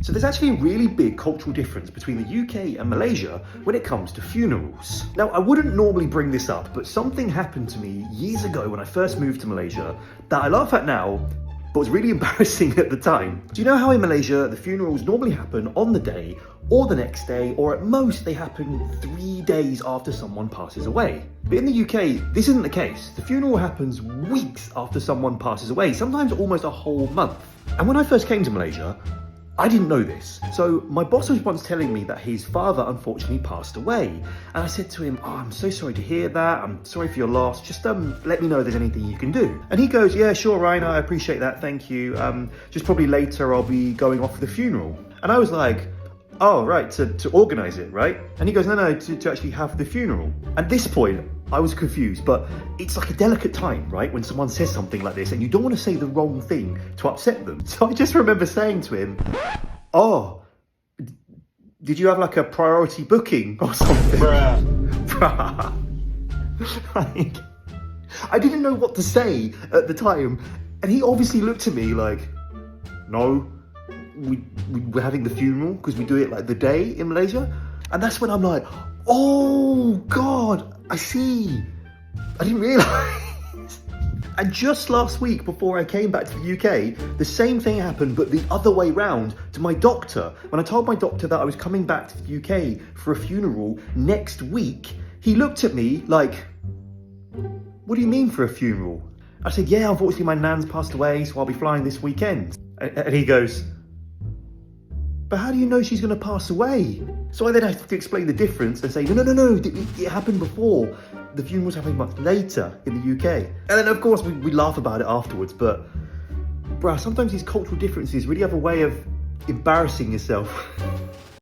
So there's actually a really big cultural difference between the UK and Malaysia when it comes to funerals. Now, I wouldn't normally bring this up, but something happened to me years ago when I first moved to Malaysia that I laugh at now, but was really embarrassing at the time. Do you know how in Malaysia, the funerals normally happen on the day, or the next day, or at most they happen 3 days after someone passes away? But in the UK, this isn't the case. The funeral happens weeks after someone passes away, sometimes almost a whole month. And when I first came to Malaysia, I didn't know this. So my boss was once telling me that his father unfortunately passed away. And I said to him, oh, I'm so sorry to hear that. I'm sorry for your loss. Just let me know if there's anything you can do. And he goes, yeah, sure, Ryan, I appreciate that. Thank you. Just probably later I'll be going off for the funeral. And I was like, oh, right, to organize it, right? And he goes, no, to actually have the funeral. At this point, I was confused, but it's like a delicate time, right? When someone says something like this and you don't want to say the wrong thing to upset them. So I just remember saying to him, oh, did you have like a priority booking or something? Bruh. Like, I didn't know what to say at the time. And he obviously looked at me like, no, we're having the funeral because we do it like the day in Malaysia. And that's when I'm like, oh God, I see. I didn't realise. And just last week before I came back to the UK, the same thing happened, but the other way round to my doctor. When I told my doctor that I was coming back to the UK for a funeral next week, he looked at me like, what do you mean for a funeral? I said, yeah, unfortunately my nan's passed away, so I'll be flying this weekend. And he goes, but how do you know she's going to pass away? So I then have to explain the difference and say, no, it happened before. The funeral's happening much later in the UK. And then of course we laugh about it afterwards, but bruh, sometimes these cultural differences really have a way of embarrassing yourself.